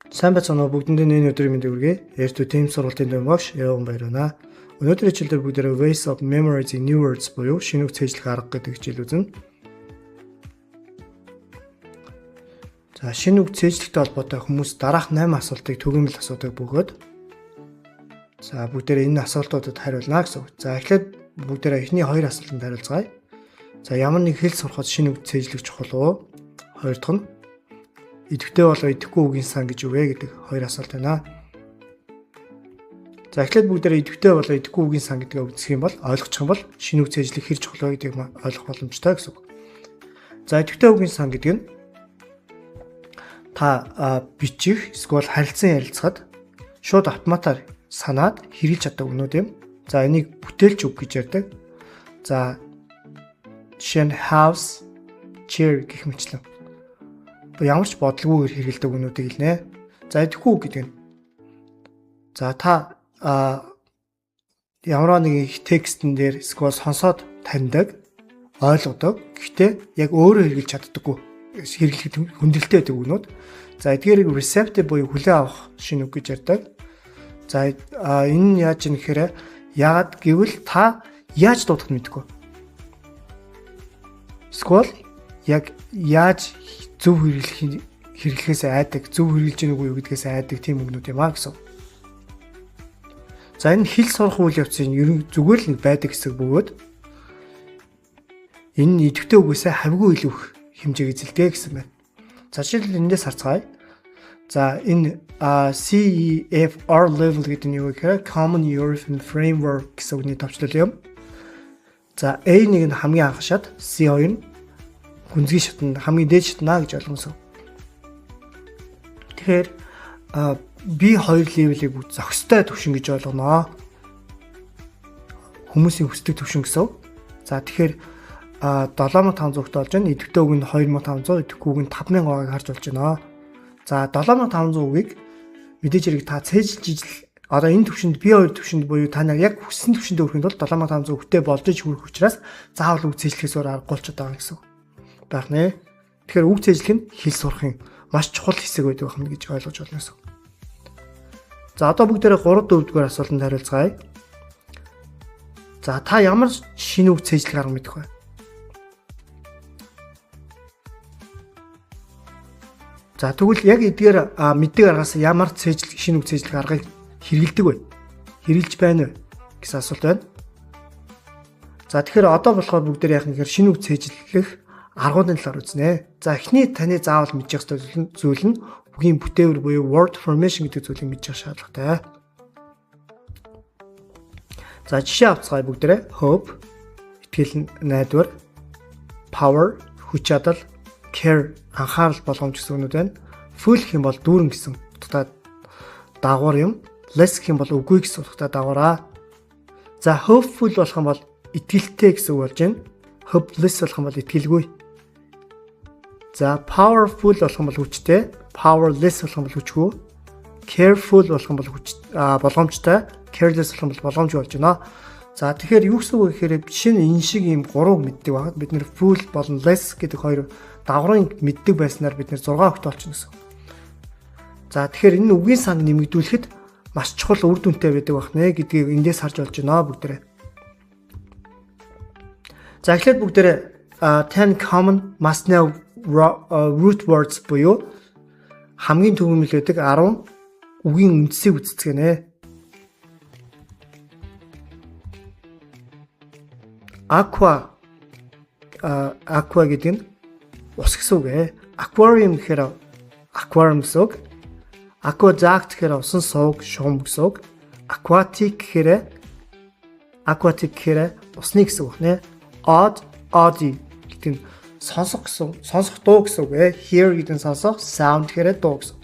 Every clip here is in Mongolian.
Сайн байцгаана уу бүгдэндээ энэ өдрийн мэндийг хүргэе. Ярьтуу team сургалтын дэм багш явган баярлана. Өнөөдрийн хичээлдэр бүгдээрээ ways of memorizing new words буюу шинэ үг цээжлэх арга гэдэг хичээл үзнэ. За шинэ үг цээжлэхтэй холбоотой хүмүүс дараах 8 асуултыг түгээмэл асуудаг бөгөөд за бүгдээрээ энэ асуултуудад хариулна гэсэн үг. За эхлээд бүгдээрээ эхний 2 асуултанд хариулцгаая. За ямар нэг хэл сурахад шинэ үг цээжлэх чухал уу? Хоёр дахь нь идэвхтэй болоо идэхгүй үгийн сан гэж юу вэ гэдэг 2 асуулт байна. За эхлээд бүгдээрээ идэвхтэй болоо идэхгүй үгийн сан гэдгээ үзэх юм бол ойлгочих юм бол шинэ үг цээжлэх хэр чухал вэ гэдгийг ойлгох боломжтой гэсэн үг. За идэвхтэй үгийн сан гэдэг нь та бичих эсвэл харилцан ярилцахад шууд автоматар санаад хэрэгжилж чаддаг өгнүүд юм. За энийг бүтээлч үг гэж ярьдаг. За жишээ нь house, chair гэх мэтлэн ямар ч бодлогоогүйгээр хэрэгэлдэг өгнүүдийг хэлнэ. За идэхгүй үг гэдэг нь за та ямар нэгэн текстэн дээр эсвэл сонсоод таньдаг, ойлгодог. Гэхдээ яг өөрөө хэрэгжилж чаддаггүй хэрэглэхэд хүндрэлтэй байдаг өгнүүд. За эдгээрийг receptive буюу хүлээн авах шинэ үг гэж ярьдаг. За энэ нь яаж юм гэхээр яагаад гэвэл та яаж дуудах нь мэдэхгүй. Эсвэл яг яаж зөв хэрэглэхээс айдаг, зөв хэрэгжилж гэнэ үгүй юу гэдгээс айдаг тийм өгнүүд юм аа гэсэн. За энэ хэл сурах үйл явцын ерөн зүгээр л байдаг хэсэг бөгөөд энэ нь идэвхтэй үгээсээ хавьгүй илүү их хэмжээг эзэлдэг гэсэн байна. За жишээлбэл эндээс харцгаая. За энэ CEFR level гэдэг нь юу гэхээр Common European Framework гэсэн үгний товчлол юм. За A1 нь хамгийн анх шат, C2 нь гүнзгий шатнд хамгийн дээд шатнаа гэж ойлгосон. Тэгэхээр B2 level-ийг зохистой түвшин гэж ойлгоно. Хүмүүсийн хүсдэг түвшин гэсэн. За тэгэхээр 7500-т болж байна. Идэвхтэй үг нь 2500, идэхгүй үг нь 5000 байгааг харж болж байна. За 7500 үгийг мэдээж хэрэг та цээжилж ижил одоо энэ түвшинд B2 түвшинд буюу та нар яг хүссэн түвшинд хүрэхэд бол 7500 өгтэй болж хүрэх учраас заавал үг цээжлэхээс өөр аргагүй болчиход байгаа гэсэн. Байх нэ. Тэгэхээр үг цээжлэх нь хэл сурахын маш чухал хэсэг байдаг юм гэж ойлгож байна гэсэн. За одоо бүгдээрээ 3-4 дугаар асуултанд хариулцгаая. За та ямар шинэ үг цээжлэх арга мэдэх вэ? За тэгвэл яг эдгээр мэддэг аргаас ямар шинэ үг цээжлэх аргыг хэрэгэлдэг вэ? Хэрэгжилж байна вэ гэсэн асуулт байна. За тэгэхээр одоо болохоор бүгдээр яах нэгээр шинэ үг цээжлэх аргуудын талаар үзнэ. За эхний таны заавал мэдчих ёстой зүйл нь үгийн бүтээвэр буюу word formation гэдэг зүйлийг мэдчих шаардлагатай. За жишээ авцгаая бүгдээрээ hope, итгэл, найдвар, power, хүч чадал, care, анхаарал болгоомж гэсэн үгнүүд байна. Full гэх юм бол дүүрэн гэсэн утгатай дагавар юм. Less гэх юм бол үгүй гэсэн утгатай дагавараа. За hopeful болох юм бол итгэлтэй гэсэн үг болж байна. Hopeless болох юм бол итгэлгүй. За powerful болох юм бол хүчтэй, powerless болох юм бол хүчгүй. Careful болох юм бол болгоомжтой, careless болох юм бол болгоомжгүй болж байна. За тэгэхээр юу гэсэн үг вэ гэхээр жишээ нь энэ шиг ийм 3 мэддэг байгаа. Бид нэр full болон less гэдэг хоёр дагаврын мэддэг байснаар бид нэр 6 өгт олчихно гэсэн. За тэгэхээр энэ үгийн санг нэмэгдүүлэхэд маш чухал үр дүнтэй байдаг байх нэ гэдгийг эндээс харж болж байна бүгдээрээ. За эхлээд бүгдээрээ 10 common must know root words буюу хамгийн түгээмэл байдаг 10 үгийн үндсийг үздэцгэнэ. Aqua гэдэг нь ус гэсэн үг ээ. Aquarium гэхээр aquarium гэсэн үг. Aqueduct гэхээр усан сувг, шугам гэсэн үг. Aquatic гэхээр усны гэсэн үг нэ. Oddity гэдэг нь сонсох гэсэн, сонсох дуу гэсэн үг ээ. Hear гэдэг нь сонсох, sound гэхээр дуу гэсэн.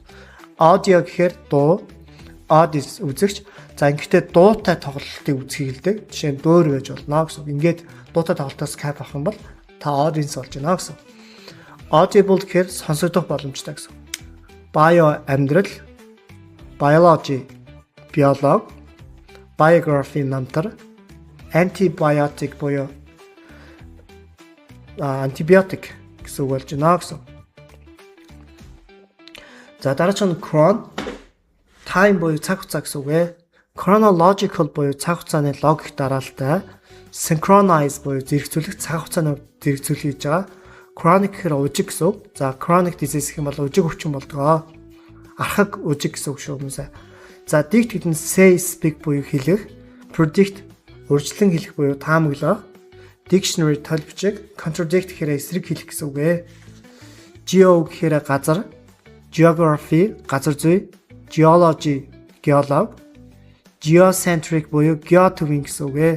Audio гэхээр дуу, audience үзэгч. За ингэхдээ дуутай тоглолтыг үзхийг хэлдэг. Жишээ нь дөөр байж болно гэсэн. Ингээд дуутай тоглолтоос cap авах юм бол та audience болж байна гэсэн. Audible гэхээр сонсогдох боломжтой гэсэн. Bio амьдрал, biology биолог, biography намтар, antibiotic буюу антибиотик гэсэн үг болж байна гэсэн. За дараач нь chron time буюу цаг хугацаа гэсэн үг ээ. Chronological буюу цаг хугацааны логик дараалалтай. Synchronize буюу зэрэгцүүлэх, цаг хугацааны зэрэгцүүлэх гэж байгаа. Chronic гэхээр ужиг гэсэн үг. За chronic disease гэх юм бол ужиг өвчин болдгоо. Архаг ужиг гэсэн үг шүү хүмүүсээ. За dict гэдэг нь say, speak буюу хэлэх, predict урьдчилан хэлэх буюу таамаглах, dictionary толбчиг, contradict гэхээр эсрэг хэлэх гэсэн үг ээ. Geo гэхээр газар, geography газар зүй, geology геолог, geocentric буюу геотөвийн гэсэн үг ээ.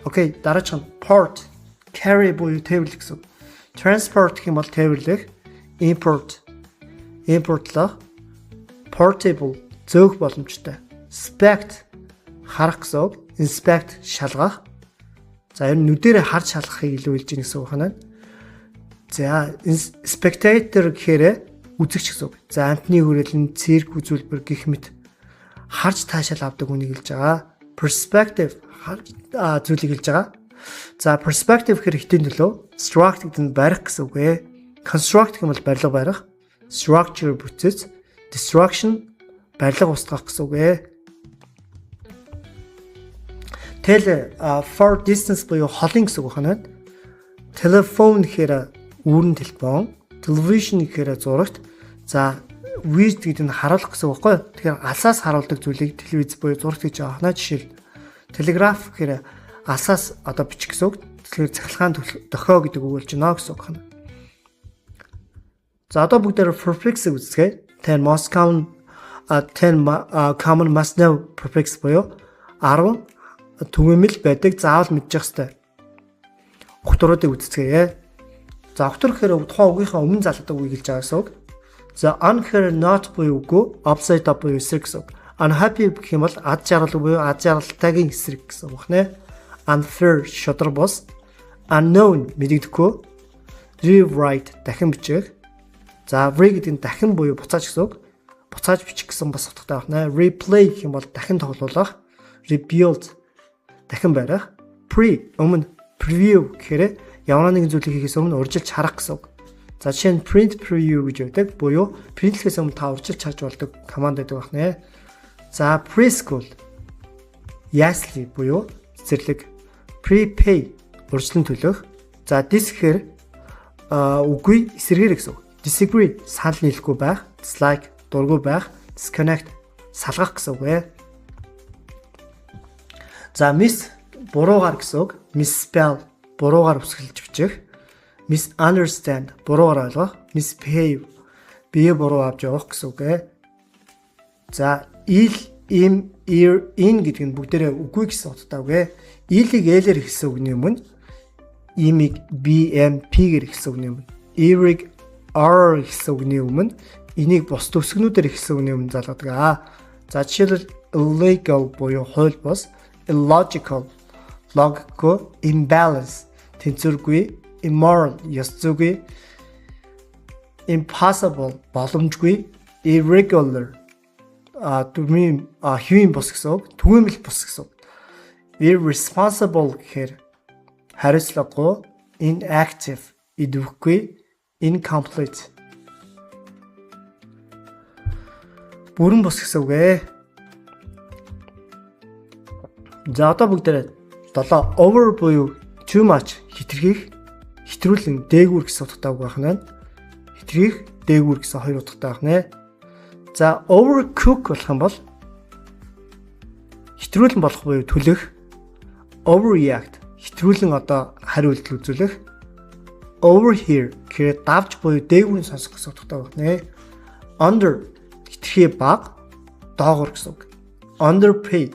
Окей, дараач нь port, carry буюу тээвэрлэх гэсэн үг. Transport гэх юм бол тээвэрлэх, importlах, portable зөөх боломжтой. Spect харах гэсэн үг, inspect шалгах. За ер нь нүдэрээ харж шалгахыг илүү хэлж байгаа гэсэн үг байна. За spectator гэхээр үзэгч гэсэн үг. За амтны хүрээлэн, цирк үзүүлбэр гэх мэт харж таашаал авдаг үнийг хэлж байгаа. Perspective зүйлийг хэлж байгаа. За perspective гэхээр хитэн төлөө, struct гэдэг нь барих гэсэн үг ээ. Construct гэх юм бол барилга барих, structure бүтцэц, destruction барилга устгах гэсэн үг ээ. For distance буюу холын гэсэн үг байна. Telephone гэхээр үүрэн телефон, television гэхээр зурагт. За viz гэдэг нь харуулах гэсэн үг байхгүй. Тэгэхээр алсаас харуулдаг зүйлийг телевиз буюу зурагт гэж аахна. Жишээл telegraph гэхээр алсаас одоо бичих гэсэн үг. Тэгэхээр цахилгаан дохио гэдэг үг болж байна гэсэн үг байна. За одоо бүгдээр prefix үздэгэ. 10 most common must know prefix буюу 10 түгээмэл байдаг заавал мэдчих хэвээр. Огтуруудыг үздэгэ. За огтур гэхээр тухайн үгийнхаа өмнө залгадаг үгийг хэлж байгаа гэсэн үг. За un гэхээр not буюу үгүй, upside down буюу эсрэг гэсэн үг. Unhappy гэх юм бол ад жаргал буюу ад жаргалтайгийн эсрэг гэсэн үг нэ. Unfair шодрог бос. Unknown мэдэгдэхгүй. Rewrite дахин бичих. За re гэдэг нь дахин буюу буцааж гэсэн үг. Буцааж бичих гэсэн бас утгатай байна. Replay гэх юм бол дахин тоглуулах. Rebuild дахин барих. Pre өмнө, preview гэхээр ямар нэгэн зүйлийг хийхээс өмнө урьдчилж харах гэсэн үг. За жишээ нь print preview гэж байдаг. Буюу принтлэхээс өмнө та урьдчилж харж болдог команд байдаг байна. За preschool ясли буюу цэцэрлэг. Prepay урьдчилан төлөх. За dis гэхээр үгүй эсэргээр гэсэн үг. Disagree санал нийлэхгүй байх. Dislike дургүй байх. Disconnect салгах гэсэн үг ээ. За miss буруугаар гэсэн үг. Misspell буруугаар үсгэлж бичих. Misunderstand буруугаар ойлгох. Misbehave бие буруу авч явах гэсэн үг ээ. За il, im, ear, in гэдэг нь бүгдээрээ үгүй гэсэн утгатай үг ээ. Il-ийг l-ээр хэлсэн үгний өмнө im-ийг bm-гээр хэлсэн үгний өмнө ear-ийг r хэлсэн үгний өмнө энийг бус төгсгнүүдээр хэлсэн үгний өмнө залгадаг. За жишээлбэл illegal буюу хууль бус, illogical логикгүй, imbalance тэнцвэргүй, immoral ёс зүйгүй, impossible боломжгүй, irregular хэвийн бус гэсэн үг, түгээмэл бус гэсэн үг. Irresponsible гэхээр хариуцлагагүй, inactive идэвхгүй, incomplete бүрэн бус гэсэн үг ээ. За одоо бүгдээрээ 7 over буюу too much хитрхийх, хитрүүлэн дээгүүр гэсэн утгатай үг байна. Хитрхийх, дээгүүр гэсэн хоёр утгатай байна. За overcook болох юм бол хитрүүлэн болох буюу түлэх. Overreact хитрүүлэн одоо хариу үйлдэл үзүүлэх. Overhear гэхээр давж буюу дээгүүрийн сонсох гэсэн утгатай байна. Under хитрхий бага, доогуур гэсэн үг. Underpay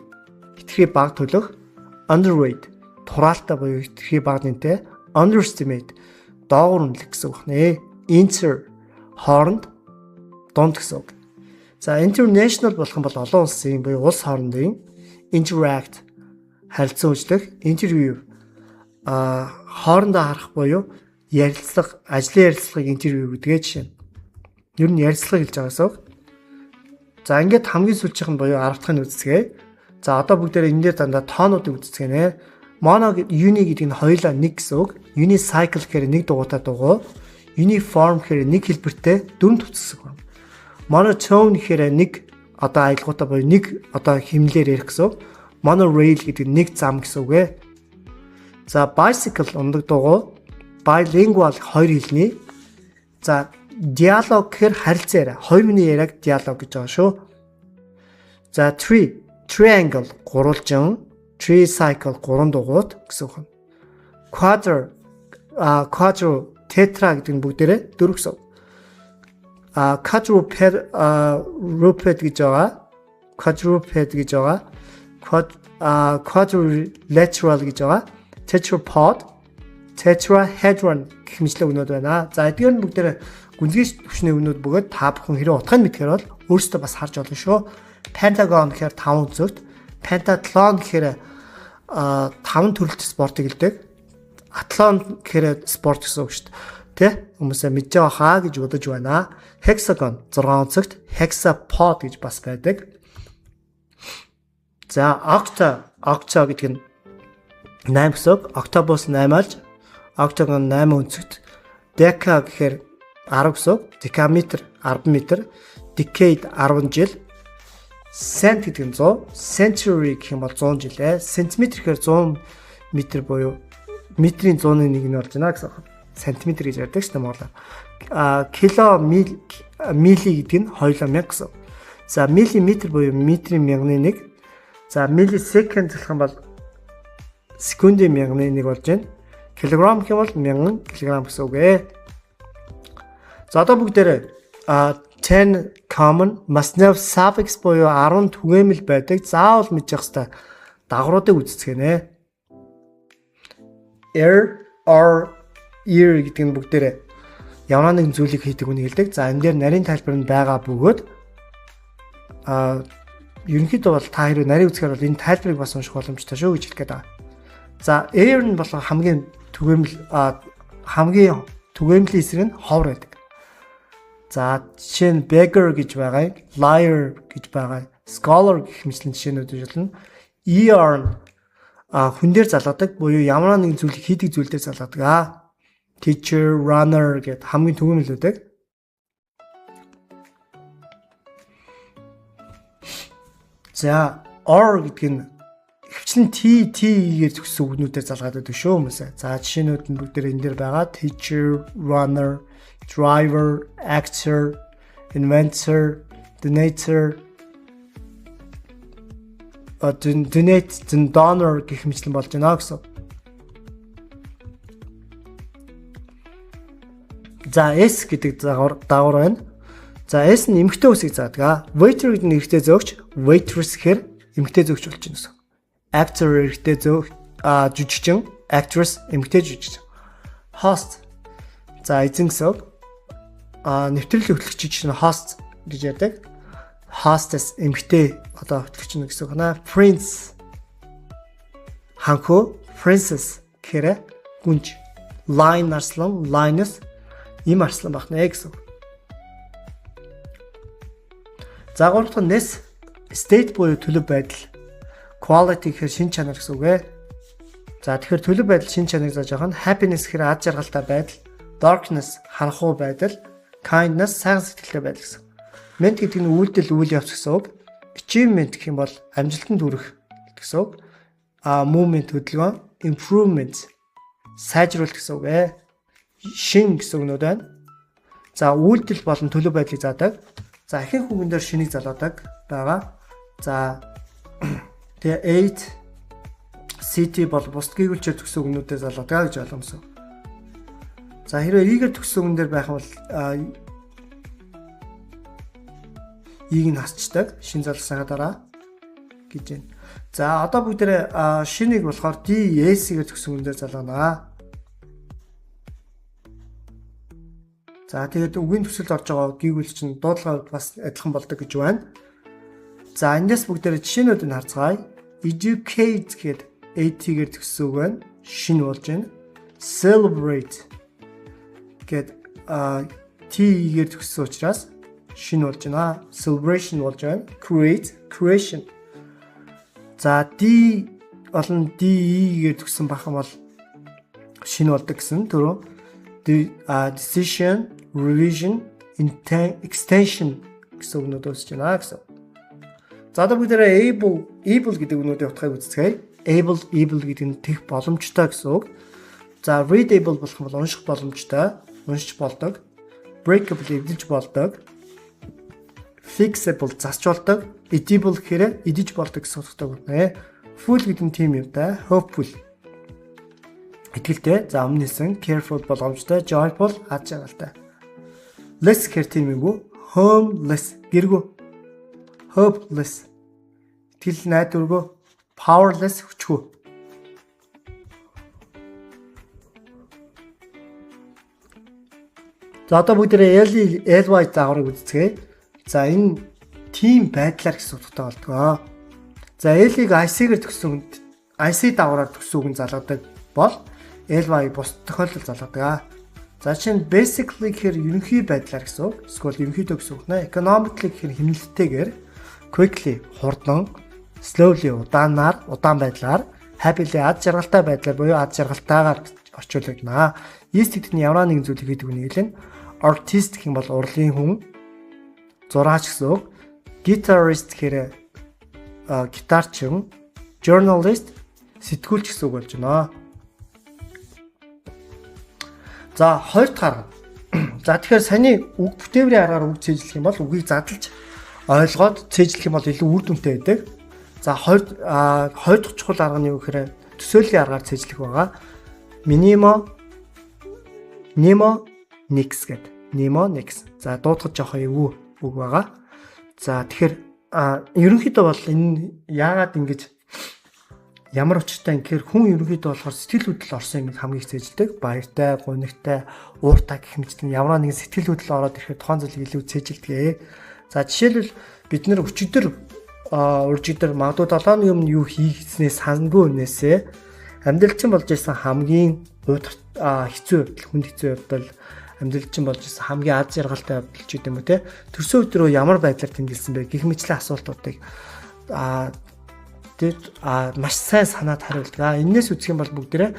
хитрхий бага төлөх. Underrate тураалтай буюу хитрхий бага нэнтэй. Underestimate доогуур үнэлэх гэсэн үг нэ. Inter хооронд, дунд гэсэн үг. За international болох юм бол олон улсын буюу улс хоорондын. Interact харилцан үйлчлэх. Interview хоорондоо харах буюу ярилцлага, ажлын ярилцлагыг интервью гэдгээ жишээ. Ер нь ярилцлага хэлж байгаас үг. За ингээд хамгийн сүүлчийнх нь буюу 10 дахь нь үздэсгээ. За одоо бүгдээрээ энэ дээр дандаа тоонуудыг үздэсгээ нэ. Mono uni гэдэг нь хоёулаа нэг гэсэн үг. Unicycle гэхээр нэг дугуйтай дугуй. Uniform гэхээр нэг хэлбэртэй дүрм төвцөг байна. Monotone гэхээр нэг одоо аялгаутай буюу нэг одоо хэмнэлээр ярих гэсэн. Monorail гэдэг нэг зам гэсэн үг ээ. За bicycle ундаг дугуй bilingual хоёр хэлний. За диалог гэхээр харилцаа яриа. Хоёр хүний яриаг диалог гэж байгаа шүү. За triangle гурвалжин, tricycle гурван дугуйт гэсэн үг. Quadro tetra гэдэг нь бүгдээрээ дөрөв гэсэн. Quadruped гэж байгаа. Quadrilateral гэж байгаа. Tetrapod, tetrahedron гэх мэтлэг өгнүүд байна. За эдгээр нь бүгдээрээ гүнзгий төвчний өгнүүд бөгөөд та бүхэн хэрэв утгыг мэдхээр бол өөрсдөө бас харж болно шүү. Pentagon гэхээр 5 үзэгт, pentathlon гэхээр 5 төрөлт спортыг хэлдэг. Атлон гэхээр спорт гэсэн үг шүү дээ. Тэ? Хүмүүсээ мэдж байгаа хаа гэж бодож байна. Hexagon 6 онцогт, hexapod гэж бас байдаг. За octa гэдэг нь 8 гэсэн үг. Octopus 8 алж, octagon 8 онцогт. Deca гэхээр 10 гэсэн үг. Decameter 10 метр, decade 10 жил. Cent гэдэг нь 100, century гэх юм бол 100 жилээ. Centimeter гэхээр 100 метр буюу метрийн 100-ны нэг нь болж байна гэсэн. Сантиметр гэж ярьдаг шүү дээ монголоор. Кило, мили гэдэг нь 2000 гэсэн. За миллиметр буюу метрийн 1000-ны 1. За миллисекунд гэх юм бол секундын 1000-ны 1 болж байна. Килограмм гэх юм бол 1000 кг гэсэн үг ээ. За одоо бүгдээрээ 10 common must have suffix буюу 10 түгээмэл байдаг. Заавал мэдчих хэвээр дагавруудыг үздэцгэнэ. Or ear гэдэг нь бүгдээрээ ямар нэгэн зүйлийг хийдэг үнийг хэлдэг. За энэ дээр нарийн тайлбар нь байгаа бөгөөд ерөнхийдөө бол та хэрэг нарийн үзэхээр бол энэ тайлбарыг бас унших боломжтой шүү гэж хэлэх гээд байгаа. За air нь бол хамгийн түгээмлийн эсрэг нь ховор байдаг. За жишээ нь beggar гэж байгаа, liar гэж байгаа, scholar гэх мэтлэн жишээнүүд үйлдэлнэ. Ear нь хүн дээр залгадаг буюу ямар нэгэн зүйлийг хийдэг зүйл дээр залгадаг. Teacher, runner гэд хамгийн түгээмэлүүдэг. За or гэдэг нь хвчлэн t-гээр төгссөн үгнүүдээр залгаад байдаг шүү хүмүүсээ. За жишээнүүд нь бүгд энэ дээр байгаа. Teacher, runner, driver, actor, inventor, donator, donate, donor гэх мэтлэн болж байна гэсэн. За S гэдэг дагавар байна. За S нь эмэгтэй үсгийг заадаг. Waiter гэдэг нь эрэгтэй зөөгч, waitress гэхээр эмэгтэй зөөгч болж байна гэсэн. Actor эрэгтэй зөөгч, жүжигчин, actress эмэгтэй жүжигчин. Host за эзэн гэсэн. Нэвтрүүлэг хөтлөгч чинь host гэж ярьдаг. Hostess эмэгтэй одоо хөтлөгч нь гэсэн үг наа. Prince ханху, princess гэхээр гүнж. Lion арслан, lioness им арслан бахна гэсэн. За гурав дахь нь ness state буюу төлөв байдал. Quality гэхээр шин чанар гэсэн үг ээ. За тэгэхээр төлөв байдал шин чанарыг зааж байгаа нь happiness гэхээр ад жаргалтай байдал, darkness ханхуу байдал, kindness сайн сэтгэлтэй байдал гэсэн. Ment гэдэг нь үйлдэл үйл явц гэсэн үг. Achievement гэх юм бол амжилтанд хүрэх гэсэн үг. Movement хөдөлгөөн, improvement сайжруулалт гэсэн үг ээ. Шин гэсэн үгнүүд байна. За үйлдэл болон төлөв байдлыг заадаг. За ихэнх үгэн дээр шинийг залгадаг байгаа. За тэгээ 8 city бол бусд гүйгүүлчээр төгсөн үгнүүдэд залгадаг гэж ойлгомжсон. За хэрвээ ийгээр төгсөн үгэн дээр байх бол ийг нь хасчдаг шин залгасныхаа дараа гэж байна. За одоо бүгдээрээ шинийг болохоор DS-гээр төгсөн үгэн дээр залгана. За тэгээд үгийн төсөлд орж байгаа гүйгүүлч нь дуудлага бас адилхан болдог гэж байна. За эндээс бүгдээрээ жишээнүүд нь харцгаая. Educate гэхэд AT-гээр төгссөн үг байна. Шин болж байна. Celebrate гэхэд T-гээр төгссөн учраас шин болж байна. Celebration болж байна. Create, creation. За D болон DE-гээр төгссөн бахан бол шин болдог гэсэн төрөө. decision, revision, extension гэсэн үгнүүд үүсэж байна гэсэн. За одоо бүгдээрээ able гэдэг үгнүүдийн утгыг үзцгээе. Able гэдэг нь тех боломжтой гэсэн үг. За readable болох нь бол унших боломжтой, уншиж болдог. Breakable эдэлж болдог. Fixable засч болдог. Edible гэхээр идэж болдог гэсэн утгатай байна. Full гэдэг нь тийм юм да. Hopeful итгэлтэй, за өмнө хэлсэн careful боломжтой, joyful аз жаргалтай. Less гэхээр тийм юм уу? Homeless гэргүй. Hopeless итгэл найдваргүй, powerless хүчгүй. За одоо бүгдээ LY дагаврыг үзцгээе. За энэ team байдлаар гэсэн утгатай болдгоо. За L-ийг IC-гээр төгсөн IC дагавраар төгсөн үг нь залгадаг бол LY бус тохиолдол залгадаг. За чинь basically гэхээр ерөнхий байдлаар гэсэн үг. Эсвэл ерөнхийдөө гэсэн үг нэ. Economically гэхээр хэмнэлттэйгээр, quickly хурдан, slowly удаан байдлаар, happily аз жаргалтай байдлаар буюу аз жаргалтайгаар орчуулагдана. East гэдэг нь ямар нэгэн зүйлийг хийдэг үнийг хэлнэ. Artist гэх юм бол урлагийн хүн, зураач гэсэн үг. Guitarist гэхээр гитарчин, journalist сэтгүүлч гэсэн үг болж байна. За хоёр дахь арга. За тэгэхээр саний үг бүтээврийн аргаар үг цээжлэх юм бол үгийг задлж ойлгоод цээжлэх юм бол илүү үр дүнтэй байдаг. За хоёр дахь чухал арга нь юу гэхээр төсөөллийн аргаар цээжлэх байгаа. Mnemonics гэдэг. Mnemonics. За дуудахад жоохоо эвгүй үг байгаа. За тэгэхээр ерөнхийдөө бол энэ яагаад ингэж ямар учиртай гэхээр хүн ерөнхийдөө болохоор сэтгэл хөдлөл орсон юм хамгийн их цээжилдэг. Баяртай, гунигтай, ууртай гэх мэтчлэн ямар нэгэн сэтгэл хөдлөл ороод ирэхэд тухайн зүйлийг илүү цээжилдэг. За жишээлбэл бид нэр өчигдөр магадгүй 7 өмнө юу хийснээс сандгүй үнээсээ амьдралчин болж ирсэн хамгийн хэцүү явдал, хүнд хэцүү явдал, амьдралчин болж ирсэн хамгийн аз жаргалтай явдал ч гэдэм үү те. Төрсөн өдрөө ямар байдлаар тэмдэглэсэн бэ гэх мэтчлэн асуултуудыг маш сайн санаад хариулдаг. Энээс үзэх юм бол бүгдээрээ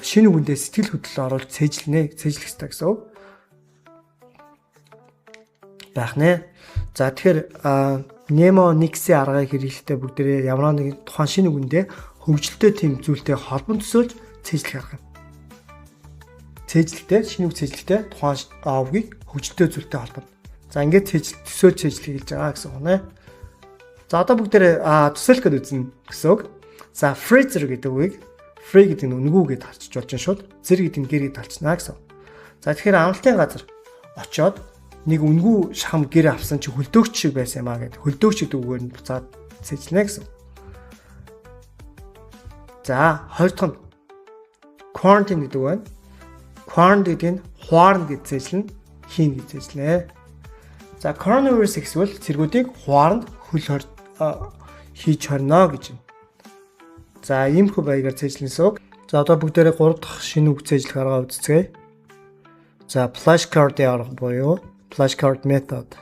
шинэ үгэндээ сэтгэл хөдлөл оруулж цээжлэх хэрэгтэй гэсэн үг байх нэ. За тэгэхээр Mnemonics-ийн аргыг хэрэглэхдээ бүгдээрээ ямар нэгэн тухайн шинэ үгэндээ хөгжилтэй тийм зүйлтэй холбон төсөөлж цээжлэх арга. Цээжлэхдээ шинэ үг цээжлэхдээ тухайн үгийг хөгжилтэй зүйлтэй холбоно. За ингээд төсөөлж цээжлэх гэж байгаа гэсэн үг нэ. За одоо бүгдээрээ төсөөлөх гээд үзнэ гэсэн үг. За freezer гэдэг үгийг free гэдэг нь үнгүү гэдээ харчиж болж байна шууд. Зэр гэдэг нь гэр гэдээ харчна гэсэн. За тэгэхээр амралтын газар очоод нэг үнгүү шахам гэр авсан чи хөлдөөгч шиг байсан юм аа гэдэг. Хөлдөөгч гэдэг үгээр нь буцаад цээжлэнэ гэсэн. За хоёр дахь нь quarantine гэдэг үг байна. Quarantine гэдэг нь хуарна гэж цээжлэн, хийн гэж цээжлэнэ. За coronavirus гэвэл цэргүүдийг хуаранд хөл хийж хорно гэж байна. За иймэрхүү баягаар цээжлэнсэн үг. За одоо бүгдээрээ 3 дахь шинэ үг цээжлэх арга үзцгээе. За flashcard-ийн арга буюу flashcard method.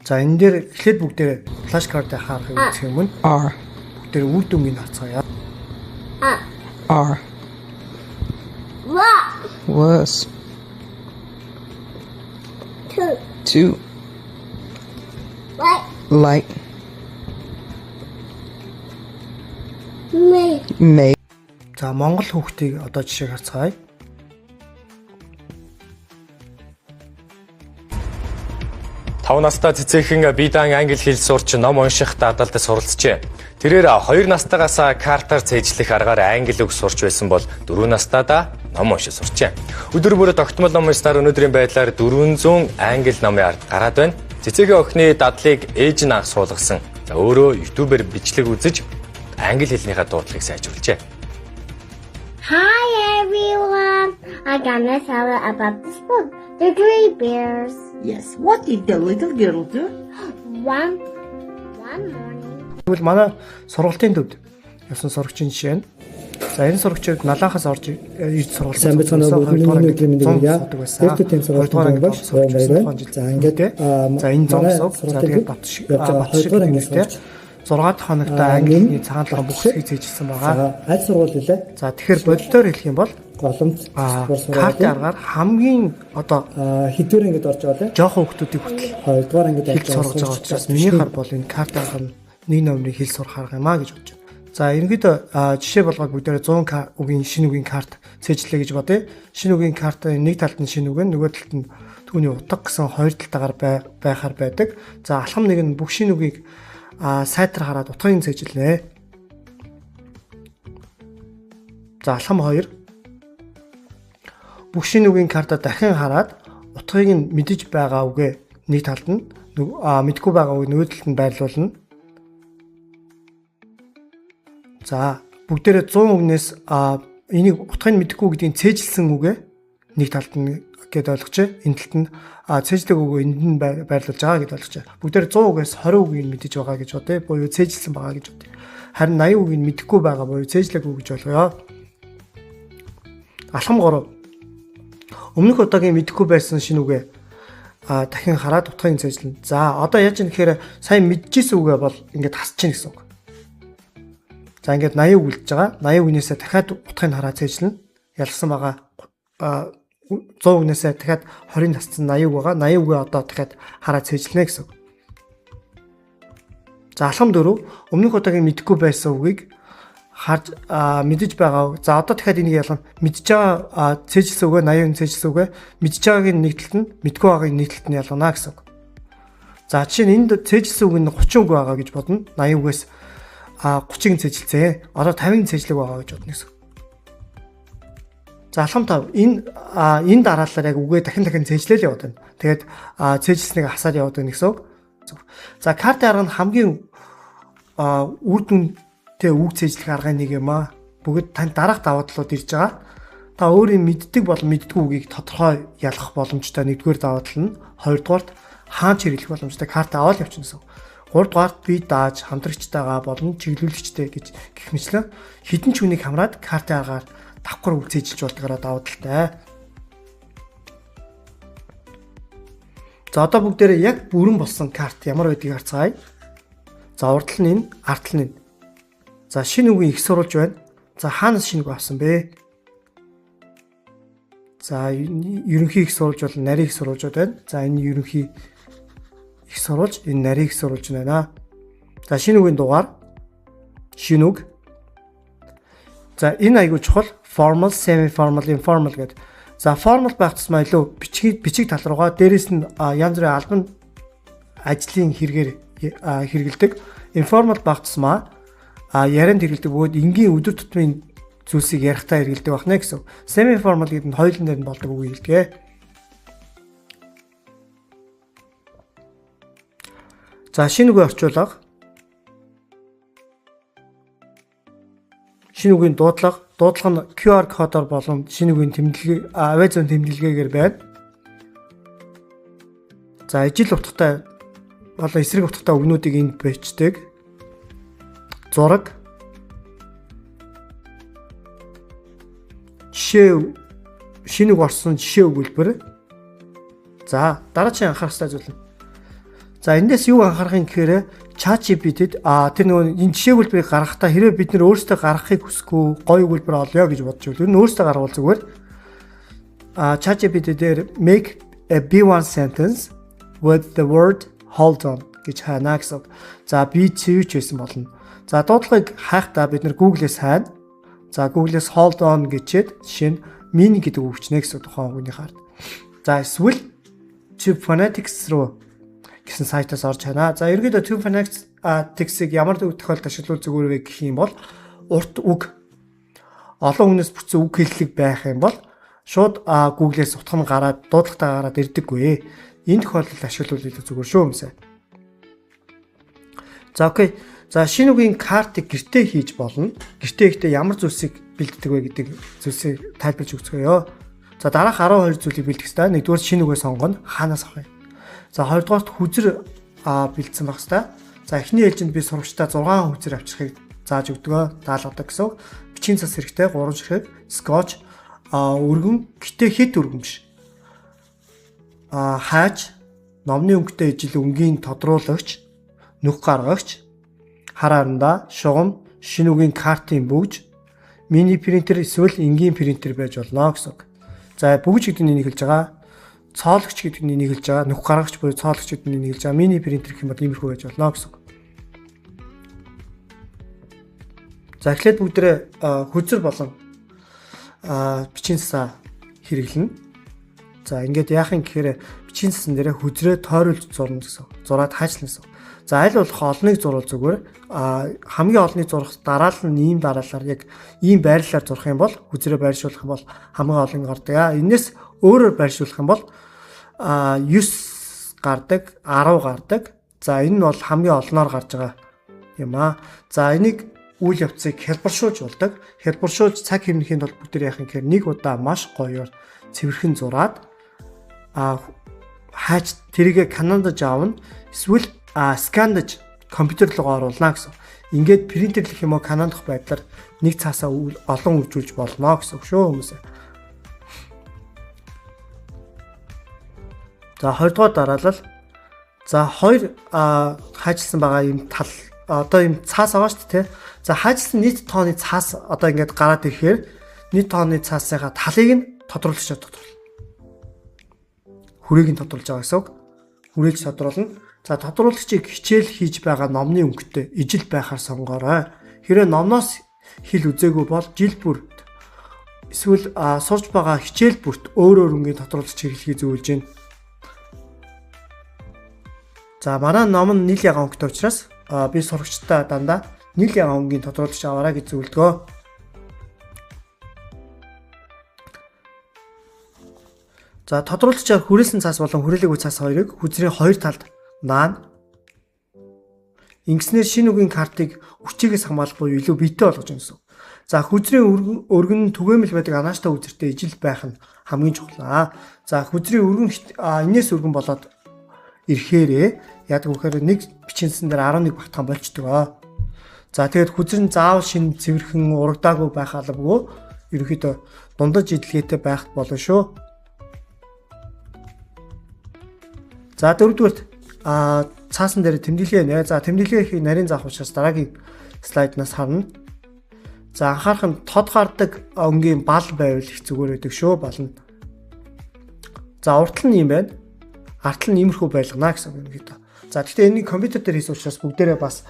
За энэ дээр эхлээд бүгдээрээ flashcard-ыг харахыг үзэх юм. Бүгдээрээ үр дүнгийг харцгаая. R. Was. 2. Light. May. За Монгол хүүхдийг одоо жишээ харцгаая. Тав настай цэцэгхэн биедан англи хэл сурч ном унших даалдалд суралцжээ. Тэрээр 2 настайгаас картаар цээжлэх аргаар англи үг сурч байсан бол 4 настайдаа ном уншиж сурчээ. Өдөр бүр тогтмол ном уншсаар өнөөдрийн байдлаар 400 англи номын ард гараад байна. Цэцэгийн охины дадлыг ээж нь анх суулгасан. За өөрөө YouTube-ээр бичлэг үзэж англи хэлнийхээ дуудлагыг сайжруулжээ. Hi everyone! I'm gonna tell you about this book, The Three Bears. Yes, what did the little girl do? One morning. Тэгвэл манай сургалтын төвд явсан сурагчийн жишээ нь. За энэ сурагчид налаахаас орж ирж сургалт сайн бацгаана бүгд өнөөдрийн мэндийг эрт тийм сургалтын багш баяртай. За ингээд за энэ зам сууг за тэгээд бат шиг 6 дахь хоногта англи хэлний цагаан толгой бүх хэсгийг зээжилсэн байгаа. За аль сургууль вэ? За тэгэхээр бодолтоор хэлэх юм бол Голомт картын аргаар хамгийн одоо хэдвэр ангид орж байгаа лээ. жоохон хүмүүсийг хүртэл 2 дугаар ангид хэл сурж байгаа учраас миний хар бол энэ картын арга нь нэг номерыг хэл сурах арга юм аа гэж бодож байна. За ерөнхийдөө жишээ болгоод бүгдээрээ 100 үгийн шинэ үгийн карт цээжлээ гэж бодъё. Шинэ үгийн картын нэг талд нь шинэ үг, нөгөө талд нь түүний утга гэсэн хоёр талтаагаар байхаар байдаг. За алхам нэг нь бүх шинэ үгийг сайтар хараад утгыг цээжлээ. За алхам 2 бүх шинэ үгийн картаа дахин хараад утгыг нь мэдэж байгаа үгээ нэг талд нь мэдгүй байгаа үгийг нөгөө талд нь байрлуулна. За бүгдээрээ 100 үгнээс энийг утгыг мэдэхгүй гэдгийг цээжилсэн үгээ нэг талд нь гэд ойлгочээ. Энэ талд нь цээжлэг үгээ энд нь байрлуулж байгаа гэд ойлгочээ. Бүгдээрээ 100 үгээс 20 үгийг мэдэж байгаа гэж бодъё. Буюу цээжилсэн байгаа гэж бодъё. Харин 80 үгийг мэдэхгүй байгаа буюу цээжлэг үг гэж болгоё. Алхам 3. Өмнөх удаагийн мэдэхгүй байсан шинэ үгээ дахин хараад утгыг цээжлэн. За одоо яаж юм гэхээр сайн мэдчихсэн үгээ бол ингээд хасч чинь гэсэн үг. За ингээд 80 үг үлдэж байгаа. 80 үгнээсээ дахиад утгыг хараад цээжлэн. Ялгсан байгаа 100 үгнээсээ дахиад 20-ыг хассан 80 үг байгаа. 80 үгээ одоо дахиад хараад цээжлэнэ гэсэн үг. За алхам 4. Өмнөх удаагийн мэдэхгүй байсан үгийг харж мэдэж байгаа. За одоо дахиад энийг ялгана. Мэдж байгаа цээжилсэн үгээ 80 цээжилсэн үгээ мэдж байгаагийн нэг талд нь мэдгүй байгаагийн нэг талд нь ялгана гэсэн үг. За жишээ нь энд цээжилсэн үг нь 30 үг байгаа гэж бодно. 80 үгээс 30-ыг цээжилсэн. Одоо 50-ыг цээжлэг байгаа гэж бодно гэсэн. За алхам 5. Энэ дараалал яг үгээ дахин цээжлээл яваад байна. Тэгээд цээжилснийг хасаад яваад байна гэсэн үг. За картын арга нь хамгийн үр дүнтэй үг цээжлэх аргын нэг юм аа. Бүгд тань дараах даваа талууд ирж байгаа. Та өөрийн мэддэг болон мэддгүй үгийг тодорхой ялгах боломжтой нэгдүгээр даваа тал нь, хоёрдугаарт хаанч хэрэглэх боломжтой карт аваад явчихна гэсэн. Гуравдугаарт би дааж хамтрагчтайгаа болон чиглүүлэгчтэй гэж гэх мэтлэн хідэн ч үнийг хамраад картын аргаар давхар үг цээжилж болдгороо даваа талтай. За одоо бүгдээрээ яг бүрэн болсон карт ямар байдгийг харцгаая. За урдтал нь энэ, арттал нь энэ. За шинэ үгийн их сурулж байна. За хаанаас шинэ үг авсан бэ? За ерөнхий их сурулж бол нарийн их сурулжуд байна. За энэ ерөнхий их сурулж, энэ нарийн их сурулж байна. За шинэ үгийн дугаар шинэ үг. За энэ айгуу чухал formal, semi formal, informal гэдэг. За formal байх тусмаа илүү бичиг тал руугаа дээрэс нь янз бүрийн албан ажлын хэрэгээр хэрэгэлдэг. Informal байх тусмаа ярианд хэрэгэлдэг бөгөөд энгийн өдөр тутмын зүйлсийг ярихтаа хэрэгэлдэг байна гэсэн. Semi formal гэдэг нь хоёулын дээр нь болдог үг хэлдэг. За шинэ үгээ орчуулга. Шинэ үгийн дуудлага нь QR кодоор болон шинэ үгийн тэмдэглэг авиа зүүн тэмдэглэгээр байна. За ижил утгатай болон эсрэг утгатай үгнүүдийг энд бичдэг. Зураг. Жишээ шинэ үг орсон жишээ өгүүлбэр. За дараагийн анхаарах хэрэгтэй зүйл нь. За эндээс юу анхаарахын гэхээр ChatGPT-д тэр нөгөө энэ жишээ өгүүлбэрийг гаргахтаа хэрвээ бид нэр өөрсдөө гаргахыг хүсэхгүй гоё өгүүлбэр олё гэж бодож байвал энэ өөрсдөө гаргавал зүгээр ChatGPT дээр make a B1 sentence with the word hold on гэж хаана гэсэн. За B2 ч байсан болно. За дуудлагыг хайхдаа бид нэр Google-ээс хайна. За Google-ээс hold on гэчихэд жишээ нь meaning гэдэг үг хүчнэ гэсэн тухайн үгний хард. За эсвэл Tube Phonetics руу гэсэн сайтаас орж хана. За ерөнхийдөө Tube Phonetics-ийг ямар тохиолдолд ашиглавал зүгээр вэ гэх юм бол урт үг олон хүнээс бүтсэн үг хэллэг байх юм бол шууд Google-ээс утга нь гараад дуудлагатаа гараад ирдэггүй. Энэ тохиолдолд ашиглавал илүү зүгээр шүү юмсаа. За окей. За шинэ үгийн картыг гэртээ хийж болно. Гэртээ ихтэй ямар зүйлсийг бэлддэг вэ гэдэг зүйлсийг тайлбарж өгцгөөё. За дараах 12 зүйлийг бэлдэх хэрэгтэй. Нэгдүгээр шинэ үгээ сонгоно. Хаанаас авах вэ? За хоёрдугаарт хүзэр бэлдсэн байх хэрэгтэй. За эхний ээлжинд би сурагчдаа 6 хүзэр авчрахыг зааж өгдөгөө даалгадаг гэсэн. Бичгийн цас хэрэгтэй 3 ширхэг, скотч, өргөн, гэтээ хит өргөн биш. Хайж, номны өнгөтэй ижил өнгийн тодруулагч, нүх гаргагч, Харааранда шугам, шинэ үгийн картын бүгж, мини принтер эсвэл энгийн принтер байж болно гэсэн үг. За бүгж гэдэг нь энийг хэлж байгаа. Цоологч гэдэг нь энийг хэлж байгаа. Нүх гаргагч буюу цоологч гэдэг нь энийг хэлж байгаа. Мини принтер гэх юм бол иймэрхүү байж болно гэсэн үг. За эхлээд бүгдээ хүзэр болон бичгийн цасаа хэрэглэнэ. За ингээд яах юм гэхээр бичгийн цасан дээр хүзрээ тойруулж зурна гэсэн. Зураад хаажлна гэсэн. За аль болох олныг зурвал зүгээр хамгийн олныг зурах дараалал нь ийм дараалалаар яг ийм байрлалаар зурах юм бол хүзрээ байршуулах юм бол хамгийн олон гардаг. Энээс өөрөөр байршуулах юм бол 9 гардаг, 10 гардаг. За энэ нь бол хамгийн олноор гарч байгаа юм аа. За энийг үйл явцыг хэлбэршүүлж болдог. Хэлбэршүүлж цаг хэмнэхийн тулд бүгд яах юм гэхээр нэг удаа маш гоёор цэвэрхэн зураад хайж тэрийг канондаж аавна. Эсвэл скандаж компьютер руу оруулна гэсэн. Ингээд принтерлэх юм уу канондох байдлаар нэг цаасаа олон үржүүлж болно гэсэн үг шүү хүмүүсээ. За 20 дугаар дараалал. За 2 хайчилсан байгаа юм тал одоо юм цаас байгаа шүү дээ. За хайчилсан нийт тооны цаас одоо ингээд гараад ирэхээр нийт тооны цаасынхаа талыг нь тодруулж чаддаг. Хүрээг нь тодруулж байгаа гэсэн үг. Хүрээж тодруулна. За тодруулагчийг хичээл хийж байгаа номны өнгөтэй ижил байхаар сонгоорой. Хэрэв номноос хэл үзээгүй бол жил бүр эсвэл сурж байгаа хичээл бүрт өөр өнгийн тодруулагч хэрэглэхийг зөвлөж байна. За манай ном нь нийл ягаан өнгөтэй учраас би сурагчдаа дандаа нийл ягаан өнгийн тодруулагч аваарай гэж зөвлөдгөө. За тодруулагчаар хүрээсэн цаас болон хүрээлэггүй цаас хоёрыг хүзрийн хоёр талд наана. Ингэснээр шинэ үгийн картыг хүчигээс хамгаалах буюу илүү биетэй болгож байна гэсэн. За хүзрийн өргөн түгээмэл байдаг анааштай үзэртэй ижил байх нь хамгийн чухал. За хүзрийн өргөн энэс өргөн болоод ирэхээрээ яадаг вэхээр нэг бичинсэн дээр 11 багтаан болчдөг. За тэгээд хүзрэн заавал шинэ цэвэрхэн урагдаагүй байх албагүй ерөнхийдөө дундаж идэлгээтэй байх болно шүү. За дөрөвдүгээрт цаасан дээр тэмдэглэе нэ. За тэмдэглэхийг нарийн заах учраас дараагийн слайднаас харна. За анхаарах нь тод гардаг өнгийн бал байвал их зүгээр байдаг шүү. Болно. За уртл нь юм байна. Артл нь иймэрхүү байлгана гэсэн үг юм. За гэхдээ энийг компьютер дээр хийсэн учраас бүгдээрээ бас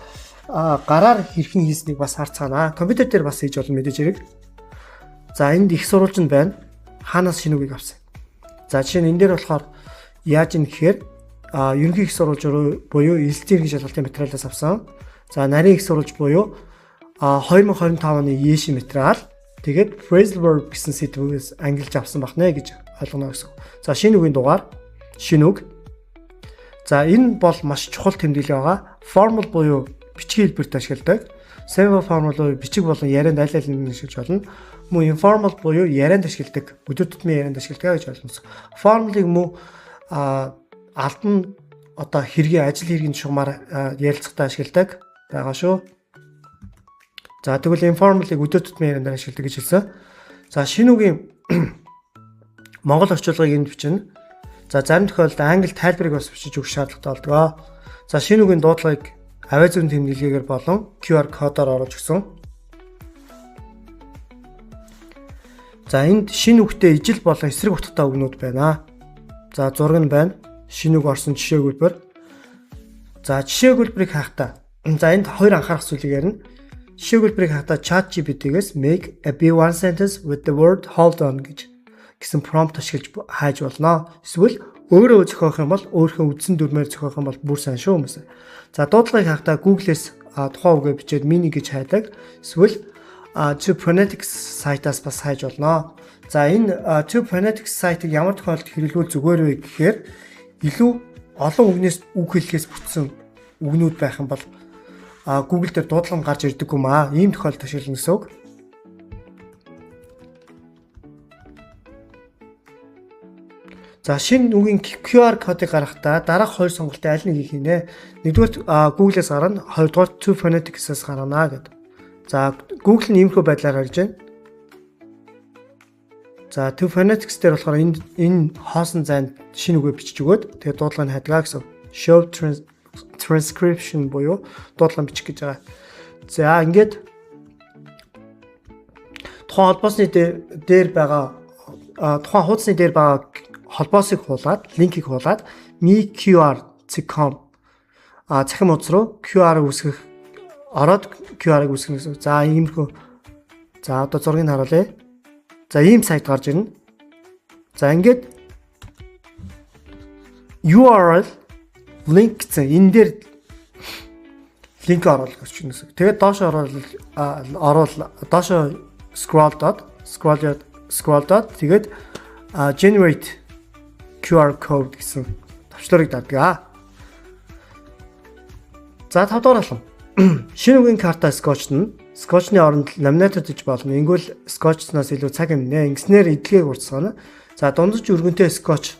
гараар хэрхэн хийснийг бас харцгаана. Компьютер дээр бас хийж болно мэдээж хэрэг. За энд их сурвалж нь байна. Хаанаас шинэ үгийг авсан. За жишээ нь энэ дээр болохоор яаж юм гэхээр ерөнхий их сурвалж буюу элэлзийн ерөнхий шалгалтын материалаас авсан. За нарийн их сурвалж буюу 2025 оны Yeshe материал. Тэгээд phrasal verb гэсэн сэдвээс ангилж авсан бахнэ гэж ойлгоно гэсэн. За шинэ үгийн дугаар шинэ үг. За энэ бол маш чухал тэмдэглэл байгаа. Formal буюу бичгийн хэлбэрт ашигладаг. Semi formal буюу бичиг болон ярианд аль алиныг ашиглаж болно. Мөн informal буюу ярианд ашигладаг. Өдөр тутмын ярианд ашигладаг гэж ойлгоно. Formal-ыг мөн албан одоо хэргийн ажил хэргийн шугамар ярилцахтаа ашигладаг байгаа шүү. За тэгвэл informal-ыг өдөр тутмын ярианд ашигладаг гэж хэлсэн. За шинэ үгийн монгол орчуулгыг энд бичнэ. За зарим тохиолдолд англи тайлбарыг бас бичиж өгөх шаардлагатай болдог. За шинэ үгийн дуудлагыг авиа зүүн тэмдэглэгээр болон QR кодоор оруулж өгсөн. За энд шинэ үгтэй ижил болон эсрэг утгатай үгнүүд байна. За зураг нь байна. Шинэ үг орсон жишээ өгүүлбэр. За жишээ өгүүлбэрийг хаахтаа. За энд хоёр анхаарах зүйлийг ярина. Жишээ өгүүлбэрийг хаахтаа ChatGPT-гээс make a B1 sentence with the word hold on гэсэн prompt ашиглаж хайж болно. Эсвэл өөрөө зохиох юм бол өөрийнхөө үдсэн дүрмээр зохиох юм бол бүр сайн шүү хүмүүс. За дуудлагыг хаахтаа Google-с тухайн үгээ бичээд mini гэж хайдаг. Эсвэл To Phonetics сайтаас бас хайж болно. За энэ To Phonetics сайтыг ямар тохиолдолд хэрэглүүл зүгээр вэ гэхээр илүү олон үгнээс үг хэллэгээс бүтсэн үгнүүд байх юм бол Google дээр дуудлага гарч ирдэг юм аа. Ийм тохиолдолд ашиглана гэсэн үг. За шинэ үгийн QR кодыг гаргахдаа дараах хоёр сонголтын аль нэгийг хийнэ. Нэгдүгээр Google-ээс гарна, хоёрдугаар To Phonetics-аас гарна гэдэг. За Google нь иймэрхүү байдлаар гарч байна. За To Phonetics дээр болохоор энэ хоосон зайд шинэ үгээ бичиж өгөөд тэгээд дуудлагыг хайдгаа гэсэн. Show transcription буюу дуудлага бичих гэж байгаа. За ингээд тухайн холбоосны дээр байгаа тухайн хуудасны дээр байгаа холбоосыг хуулаад, линкийг хуулаад meqr.com захим хуудас руу QR-ыг үүсгэх ороод QR-ыг үүсгэх гэсэн. За иймэрхүү. За одоо зургийг харуулъя. За ийм сайт гарч ирнэ. За ингээд URL link гэсэн энэ дээр линк оруулах гэж байна. Тэгээд доош доош scroll dot тэгээд generate QR code гэсэн товчлоорыг дадгаа. За 5 дахь алхам. Шинэ үгийн карта скотчны оронд ламинатдж болно. Ингэвэл скотчноос илүү цаг хэмнэ. Ингэснээр эдлэгийг уртсгана. За дундаж өргөнтэй скотч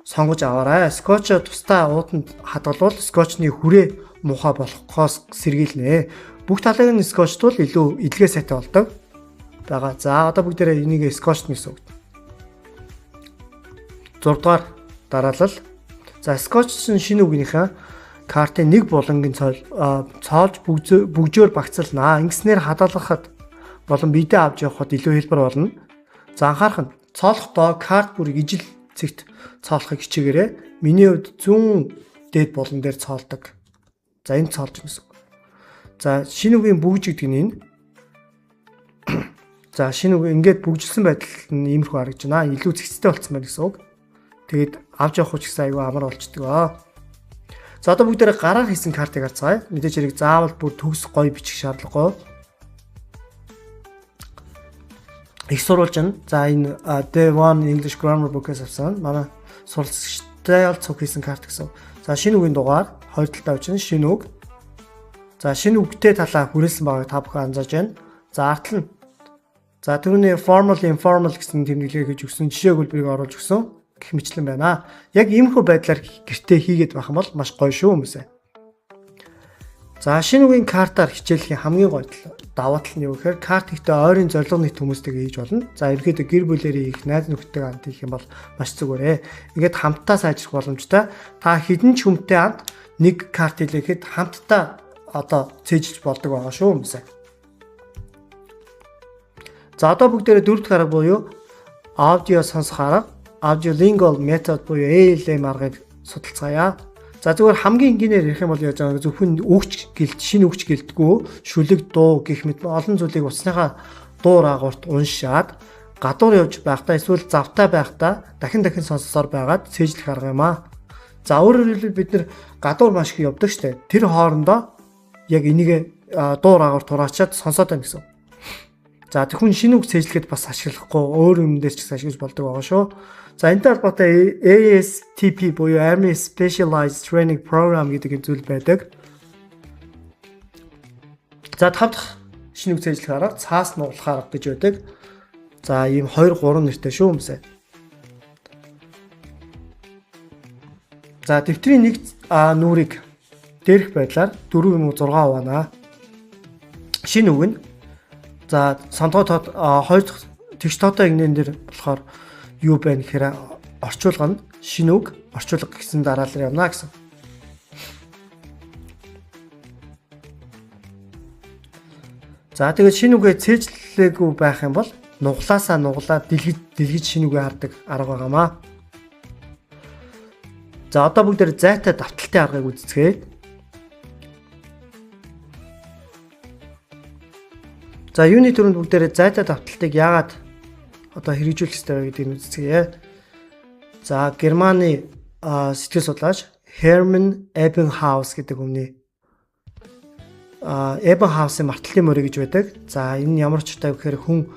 сонгож аваарай. Скотч тусдаа уутанд хадгалвал скотчны хүрээ муухай болохоос сэргийлнэ. Бүх талыг нь скотчтуул илүү эдлэгээ сайтай болдог байгаа. За одоо бүгдээрээ энийг скотч гэсэн үг. 6 дугаар дараалал. За скотч шинэ үгийнхаа картын нэг булангийн цоолж бүгжөөр багцлнаа. Ингэснээр хадгалахад болон бидээ авч явахад илүү хэлбэр болно. За анхаарах нь цоолохдоо карт бүрийг ижил цэгт цоолохыг хичээгээрэй. Миний хувьд зүүн дээд булан дээр цоолдог. За энэ цоолж гэсэн. За шинэ үгийн бүгж гэдэг нь энэ. За шинэ үг ингээд бүгжилсэн байдал нь иймэрхүү харагдаж байна. Илүү цэгцтэй болцсон байна гэсэн үг. Тэгээд авч явах ч гэсэн аюу амар болчдөг. За одоо бүгдээрээ гараар хийсэн картыг харцгаая. Мэдээж хэрэг заавал бүр төгс гоё бичих шаардлагагүй. Их сурвалж нь. За энэ D1 English Grammar Book-ээс авсан. Манай суралцагчтай цуг хийсэн карт гэсэн. За шинэ үгийн дугаар 2 талтай учраас шинэ үг. За шинэ үгтэй талаа хүрээсэн байгааг та бүхэн анзааж байна. За артал нь. За түрүүний formal informal гэсэн тэмдэглэгээ хийж өгсөн жишээ хөлбөрийг оруулж өгсөн гэх мэтлэн байна. Яг иймэрхүү байдлаар гэртээ хийгээд байх юм бол маш гоё шүү хүмүүсээ. За шинэ үгийн картаар хичээлхийн хамгийн гоё даваа тал нь юу гэхээр карт ихтэй ойрын зорилго нийт хүмүүстэйгээ хийж болно. За ерөөдөө гэр бүлэрээ их найз нөхдөйгээ хамт хийх юм бол маш зүгээрээ. Ингээд хамтдаа сайжрах боломжтой. Та хідэн ч хүмтэй хамт нэг карт хийлгэхэд хамтдаа одоо цээжилж болдог байгаа шүү хүмүүсээ. За одоо бүгдээрээ 4 дахь арга буюу аудио сонсох арга, audiolingual method буюу ALM аргыг судалцгаая. За зүгээр хамгийн энгийнээр ярих юм бол яаж байгаа зөвхөн үгч гэлт, шинэ үгч гэлтгүү, шүлэг дуу гэх мэт олон зүйлийг утасныхаа дуу раагуурт уншаад гадуур явж байхдаа эсвэл завтай байхдаа дахин сонсосоор байгаад цээжлэх арга юм аа. За өөрөөр хэлбэл бид нэр гадуур маш их явдаг штэ. Тэр хоорондоо яг энийг дуу раагуурт хураачаад сонсоод байна гэсэн. За тэр хүн шинэ үг цээжлэхэд бас ашиглахгүй өөр юм дээр ч гэсэн ашиглаж болдог байгаа шүү. За энэтэй холбоотой ASTP буюу Army Specialized Training Program гэдэг зүйл байдаг. За 5 дахь шинэ үг цээжлэх арга цаас нуглах арга гэж байдаг. За ийм 2-3 нэртэй шүү юмсаа. За дэвтрийн нэг нүрийг дээрх байдлаар 4 юм уу 6 хуваана. Шинэ үг нь за сондгой тод 2 дахь тэгш тоотой игнэн дээр болохоор юу байна гэхээр орчуулга нь шинэ үг орчуулга гэсэн дараалал явна гэсэн. За тэгээд шинэ үгээ цээжлээгүй байх юм бол нуглаасаа нуглаад дэлгэж шинэ үгээ хардаг арга байгаамаа. За одоо бүгдээр зайтай давталтай аргыг үздэцгээе. За юуны төрөнд бүгдээр зайтай давталтыг яагаад одоо хэрэгжүүлэх ёстой вэ гэдгийг үздэцгээе. За Германы сэтгэл судлаач Hermann Ebbinghaus гэдэг өмнө Ebbinghaus-ийн мартлын морь гэж байдаг. За энэ ямар ч утгатай гэхээр хүн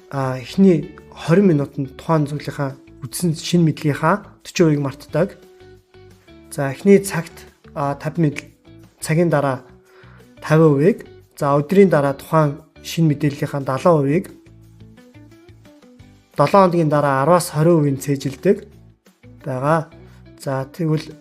эхний 20 минутанд тухайн зүйлийнхаа үдсэн шинэ мэдлэгийнхаа 40%-ийг мартдаг. За эхний цагт 50 цагийн дараа 50%-ийг, за өдрийн дараа тухайн шинэ мэдээллийнхаа 70%-ийг 7 хоногийн дараа 10-аас 20% цээжилдэг байгаа. За тэгвэл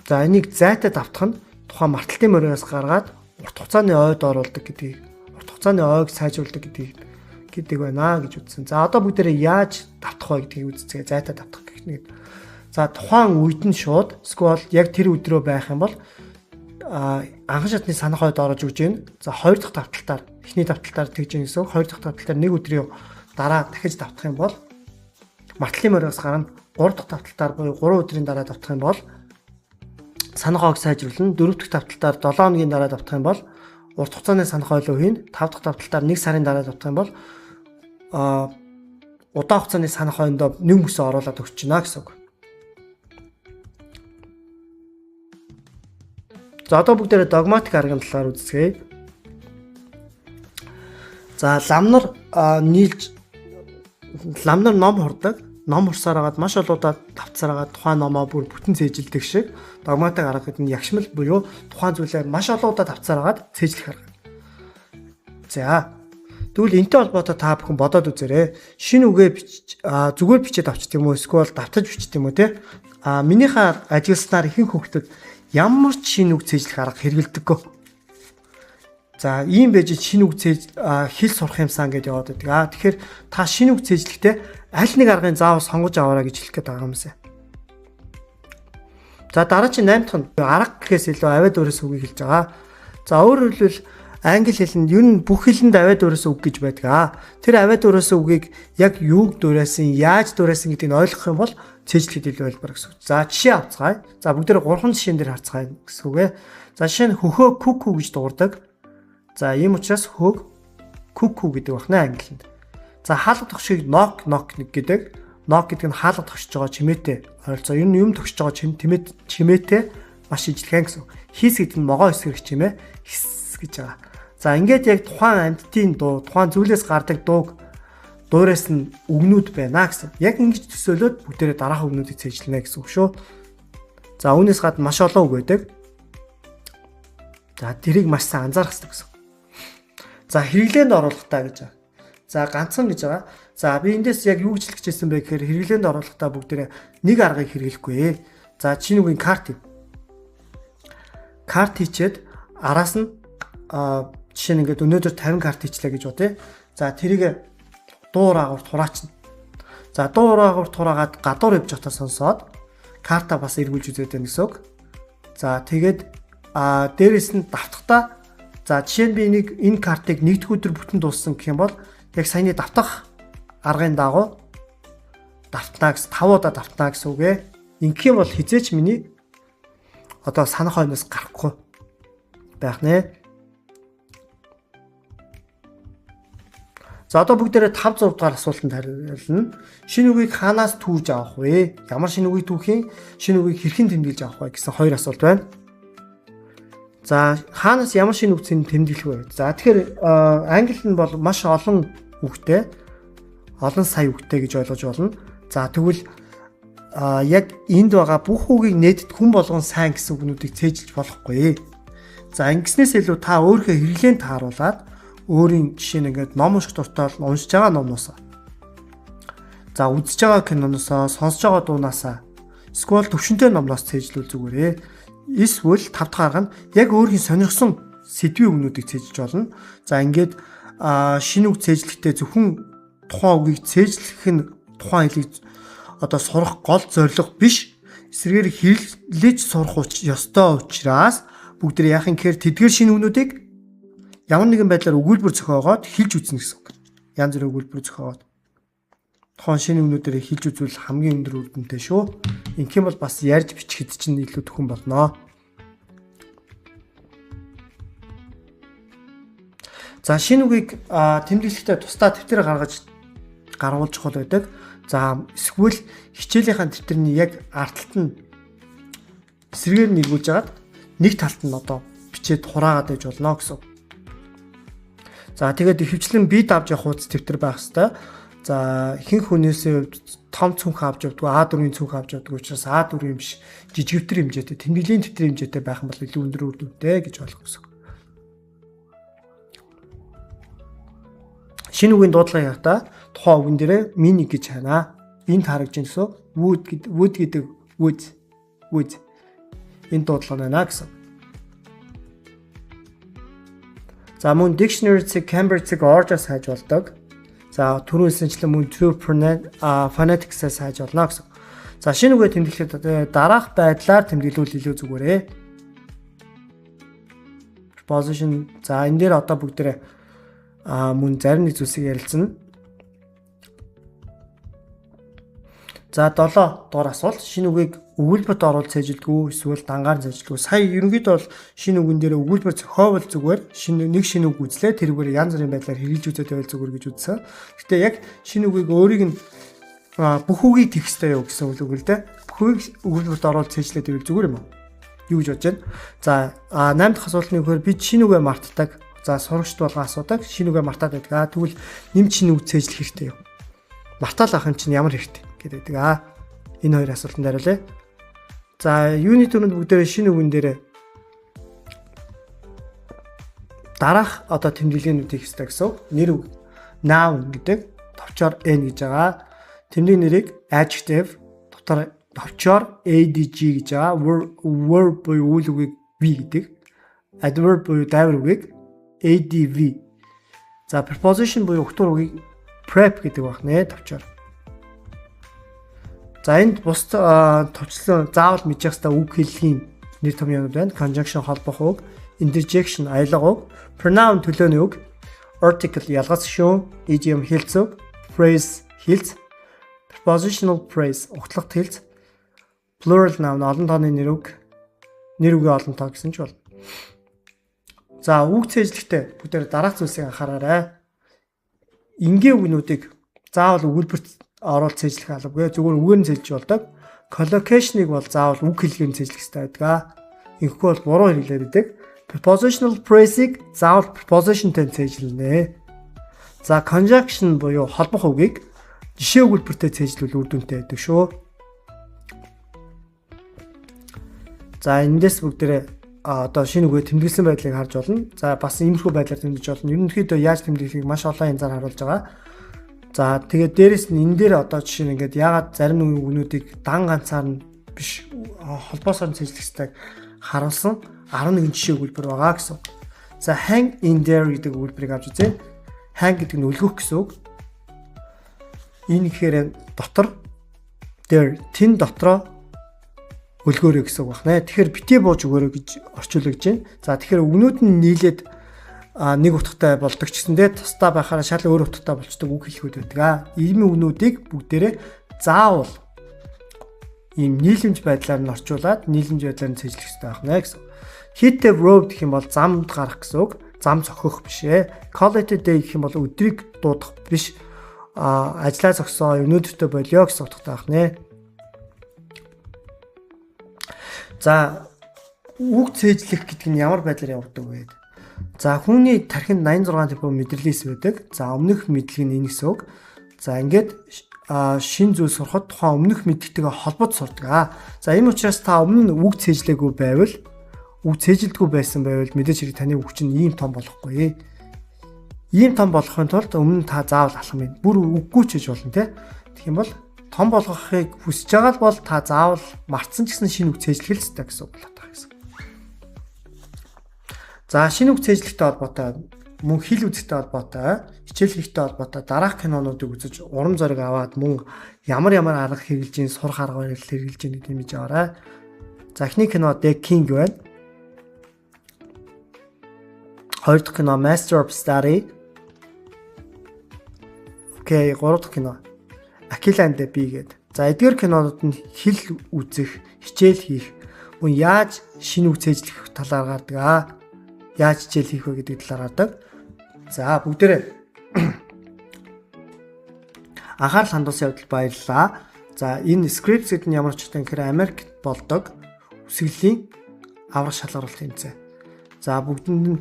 за энийг зайтай давтах нь тухайн марталтын мориоос гаргаад урт хугацааны ойд оруулдаг гэдгийг, урт хугацааны ойг сайжруулдаг гэдэг байна гэж үзсэн. За одоо бүгдээрээ яаж давтах вэ гэдгийг үзцгээе. Зайтай давтах гэх нэг. За тухайн үед нь шууд эсвэл яг тэр өдрөө байх юм бол анхан шатны санах хойд орж өгж гин. За хоёр дахь давталтаар эхний давталтаар тэгж гин гэсэн. Хоёр дахь давталтаар нэг өдрийн дараа дахиж давтах юм бол матлын морьоос гарна. Гурав дахь давталтаар буюу 3 өдрийн дараа давтах юм бол санах хойг сайжруулна. Дөрөв дахь давталтаар 7 хоногийн дараа давтах юм бол урт хугацааны санах хойлоо хийн. 5 дахь давталтаар 1 сарын дараа давтах юм бол удаан хугацааны санах хойндоо нэг мөсөө оруулаад өгч байна гэсэн үг. За одоо бүгдээрээ догматик аргын талаар үзье. За лам нар ном хурдаг. Ном хурсаар хагаад маш олоодаа давтсаар хагаад тухайн номоо бүр бүтэн цээжилдэг шиг догматик арга гэдэг нь ягшмал буюу тухайн зүйлээ маш олоодаа давтсаар хагаад цээжлэх арга. За тэгвэл энэтэй холбоотой та бүхэн бодоод үзээрэй. Шинэ үгээ зүгээр бичээд авчт юм уу эсвэл давтаж бичт юм уу те? Минийхээ ажилласнаар ихэнх хүүхдүүд ямар ч шинэ үг цээжлэх арга хэрэгэлдэггүй. За ийм байж шинэ үг хэл сурах юмсан гэдээ яваад байдаг. Тэгэхээр та шинэ үг цээжлэхдээ аль нэг аргыг заавал сонгож аваарай гэж хэлэх гээд байгаа юм байна. За дараагийн 8 дахь нь арга гэхээс илүү авиад өөрөөс үгийг хэлж байгаа. За өөрөөр хэлбэл англи хэлэнд ер нь бүх хэлэнд авиад өөрөөс үг гэж байдаг. Тэр авиад өөрөөс үгийг яг юуг дуурайсан, яаж дуурайсан гэдгийг ойлгох юм бол цээжлэхэд илүү хэлбэр гэсэн үг. За жишээ авцгаая. За бүгдээ 3 жишээн дээр харцгаая гэсэн үг ээ. За жишээ нь хөхөө күкү гэж дуурдаг. За ийм учраас хөг күкү гэдэг байна англинд. За хаалга тогшиг knock гэдэг. Knock гэдэг нь хаалга тогшиж байгаа чимээтэй ойролцоо. Ер нь юм тогшиж байгаа чимээтэй маш ижлэгэн гэсэн. Хийс гэдэг нь могоо эсрэг чимээ хис гэж байгаа. За ингээд яг тухайн амьтдын дуу, тухайн зүйлээс гардаг дууг дуураас нь үгнүүд байна гэсэн. Яг ингэж төсөөлөд бүгдээрээ дараах үгнүүдийг цээжлэнэ гэсэн үг шүү. За үүнээс гадна маш олон үг байдаг. За тэрийг маш сайн анзаарах хэрэгтэй гэсэн. За хэрэглээнд оруулахтаа гэж байгаа. За ганцхан гэж байгаа. За би эндээс яг юу гэж хэлэх гэжсэн бэ гэхээр хэрэглээнд оруулахтаа бүгдээрээ нэг аргыг хэрэглэхгүй. За чинь үгийн карт. Карт хийчээд араас нь жишээ нь ингээд өнөөдөр 50 карт хийчлээ гэж бодъё. За тэрийг дуур агуурт хураачна. За дуур агуурт хураагаад гадуур явж байхдаа сонсоод карта бас эргүүлж үзээд байна гэсэн үг. За тэгээд дээрэс нь давтахдаа за жишээ нь би энэ картыг нэгдүгээр өдөр бүтэн дууссан гэх юм бол яг саяны давтах аргын дагуу давтнаа гэсэн 5 удаа давтнаа гэсэн үг ээ. Ингэх юм бол хизээч миний одоо санах хойноос гарахгүй байх нэ. За одоо бүгдээрээ 5 6 дахь асуултанд хариулна. Шинэ үгийг хаанаас түүж авах вэ? Ямар шинэ үгийг түүхийн, шинэ үгийг хэрхэн тэмдэглэж авах вэ гэсэн хоёр асуулт байна. За хаанаас ямар шинэ үг тэмдэглэх вэ? За тэгэхээр англи нь бол маш олон үгтэй, олон сая үгтэй гэж ойлгож болно. За тэгвэл яг энд байгаа бүх үгийг нээдэд хүн болгон сайн гэсэн үгнүүдийг цээжилж болохгүй. За ингэснээс илүү та өөрийнхөө хэрэглээнд тааруулаад өөрийн жишээ нь ингээд ном унших дуртай бол уншиж байгаа номноосоо. За үзэж байгаа киноноосоо, сонсож байгаа дуунаасаа, эсвэл төвшөнтэй номноос цээжлүүл зүгээрээ. Эсвэл 5 дахь арга нь яг өөрийн сонирхсон сэдвийн үгнүүдийг цээжж болно. За ингээд шинэ үг цээжлэхдээ зөвхөн тухайн үгийг цээжлэх нь тухайн хэлийг одоо сурах гол зорилго биш. Эсвэргээр хэрэглэж сурах ёстой учраас бүгд яахын гэхээр тэдгээр шинэ үгнүүдийг ямар нэгэн байдлаар өгүүлбэр зохиогоод хэлж үзнэ гэсэн үг. Янз бүрийн өгүүлбэр зохиогоод тухайн шинэ үгнүүдээр хэлж үзвэл хамгийн өндөр үр дүнтэй шүү. Ингэх юм бол бас ярьж бичихэд чинь илүү төхөн болно. За шинэ үгийг тэмдэглэхдээ тусдаа дэвтэр гаргуулж хол байдаг. За эсвэл хичээлийнхэн дэвтэрний яг артталт нь эсрэгээр нэргүүлж агаад нэг талд нь одоо бичээд хураагаад байж болно гэсэн. За тэгээд ихэвчлэн бие давж явах хуудас дэвтэр байх хэвээр. За ихэнх хүнээсээ том цүнх авч явдаг, А4-ийн цүнх авч явдаг учраас А4 юм биш, жижигвтер хэмжээтэй, тэмдэглэлийн дэвтэр хэмжээтэй байх юм бол илүү өндөр үр дүнтэй гэж ойлгох гэсэн. Шинэ үгийн дуудлагыг хатаа тухайн үгэн дээрээ meaning гэж ханаа. Энд харагдж байна гэсэн. Wood гэдэг wood. Энэ дуудлага байна гэсэн. За мөн dictionary-ийг Cambridge-ийг орж хайж болдог. За түрүүнсэнчлэн мөн true phonetics-аас хайж болно гэсэн. За шинэ үгээ тэмдэглэхэд дараах байдлаар тэмдэглүүл илүү зүгээрээ. Preposition. За энэ дээр одоо бүгдээрээ мөн зарим нэг зүйлсийг ярилцсан. За 7 дугаар асуулт. Шинэ үгийг өгүүлбэрт оруулж цээжилдэггүй эсвэл дангаар цээжилдэггүй. Сая ерөнхийдөө бол шинэ үгэн дээр өгүүлбэр зохиовол зүгээр нэг шинэ үг үзлээ. Тэрүүгээр янз бүрийн байдлаар хэрэгжилж үзээд байвал зүгээр гэж үзсэн. Гэтэ яг шинэ үгийг өөрийг нь бүх үгийг тексттэй юу гэсэн үг л дээ. Бүх үгийг өгүүлбэрт оруулж цээжлээд байвал зүгээр юм уу? Юу гэж бодож байна? За 8 дахь асуултны үгээр бид шинэ үгээ мартдаг. За сурагчд болгон асуудаг. Шинэ үгээ мартаад байдаг. Тэгвэл нэмж шинэ үг цээжлэх хэрэгтэй юу? Мартаал авах юм чинь ямар хэрэгтэй гэдэг. Энэ хоёр асуултанд хариулъя. За юуны түрүүнд бүгдээрээ шинэ үгэн дээр дараах одоо тэмдэглээнүүдийг хэвсдэг гэсэн. Нэр үг noun гэдэг товчоор n гэж байгаа. Тэмдэг нэрийг adjective дотор товчоор adg гэж байгаа. Verb буюу үйл үгийг v гэдэг. Adverb буюу дайвар үгийг adv. За preposition буюу өгтөр үгийг prep гэдэг байна товчоор. За энд бус товчлон заавал мэдэх ёстой үг хэллэгийн нэр томьёонууд байна. Conjunction холбох үг, interjection аялга үг, pronoun төлөөний үг, article ялгаж шүү, idiom хэлц үг, phrase хэлц, prepositional phrase угтлагт хэлц, plural noun олон тооны нэр үг, нэр үгийн олон тоо гэсэн ч болно. За үг цээжлэхдээ бүгдээр дараах зүйлсийг анхаараарай. Энгийн үгнүүдийг заавал өгүүлбэрт оруулж цээжлэх албагүй. Зүгээр үгээр нь цээжлж болдог. Collocation-ыг бол заавал үг хэлгээр нь цээжлэх хэрэгтэй байдаг. Ингэхгүй бол буруу хэлээд байдаг. Prepositional phrase-ыг заавал preposition-тэй цээжлэнэ. За conjunction буюу холбох үгийг жишээ өгүүлбэртэй цээжлүүл үр дүнтэй байдаг шүү. За эндээс бүгдээрээ одоо шинэ үгээ тэмдэглэсэн байдлыг харж болно. За бас иймэрхүү байдлаар тэмдэглэж болно. Ерөнхийдөө яаж тэмдэглэхийг маш олон янзаар харуулж байгаа. За тэгээд дээрэс нь энэ дээр одоо жишээ нь ингээд ягаад зарим нэг үгнүүдийг дан ганцаар нь биш холбоосоор цээжлэх хэвээр харуулсан 11 жишээ өгүүлбэр байгаа гэсэн. За hang in there гэдэг өгүүлбэрийг авч үзье. Hang гэдэг нь өлгөх гэсэн үг. Энэ гэхээр дотор there тэн дотроо өлгөөрэй гэсэн үг байна. Тэгэхээр битээ бууж өгөөрэй гэж орчуулж байна. За тэгэхээр үгнүүд нь нийлээд нэг утгатай болдог ч гэсэндээ тусдаа байхаараа шал өөр утгатай болчдөг үг хэлхүүд байдаг. Ийм үгнүүдийг бүгдээрээ заавал ийм нийлэмж байдлаар нь орчуулад нийлэмж байдлаар нь цээжлэх хэрэгтэй байна гэсэн. Hit the road гэх юм бол замд гарах гэсэн үг. Зам цохих биш ээ. Call it a day гэх юм бол өдрийг дуудах биш. Ажлаа зогсоо, өнөөдөртөө болио гэсэн утгатай байна. За үг цээжлэх гэдэг нь ямар байдлаар явагддаг вэ? За хүний тархинд 86 типо мэдрэлээс байдаг. За өмнөх мэдлэг нь энэ гэсэн үг. За ингээд шин зүйл сурахад тухайн өмнөх мэддэгтэйгээ холбож сурдаг. За энэ учраас та өмнө нь үг цээжлээгүй байвал үг цээжилдэггүй байсан байвал мэдээж хэрэг таны үг чинь ийм том болохгүй. Ийм том болохын тулд өмнө та заавал алхам юм. Бүр үггүй ч гэж болно те. Тэгэх юм бол том болгохыг хүсэж байгаа бол та заавал мартсан ч гэсэн шинэ үг цээжлэх л хэрэгтэй гэсэн үг болоод байгаа гэсэн. За шинэ үг цээжлэхтэй холбоотой мөн хэл үзэхтэй холбоотой, хичээл хийхтэй холбоотой дараах кинонуудыг үзэж урам зориг аваад мөн ямар арга хэрэгжилж, сурах арга барил хэрэгжилж гэдэг юм хийж аваарай. За эхний кино The King байна. Хоёр дахь кино Master of Study. Окей, гурав дахь кино Aquila and the Bee гэдэг. За эдгээр кинонууд нь хэл үзэх, хичээл хийх, мөн яаж шинэ үг цээжлэх талаар гардаг. Яаж хичээл хийх вэ гэдэг талаар гардаг. За бүгдээрээ анхаарал хандуулсан явдал баярлалаа. За энэ scripts гэдэг нь ямар ч утгатай гэхээр Америк болдог үсгэлийн аврах шалгаруулах тэмцээн. За бүгдэнд нь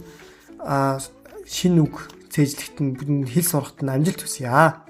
шинэ үг цээжлэхт нь хэл сурахт нь амжилт хүсье.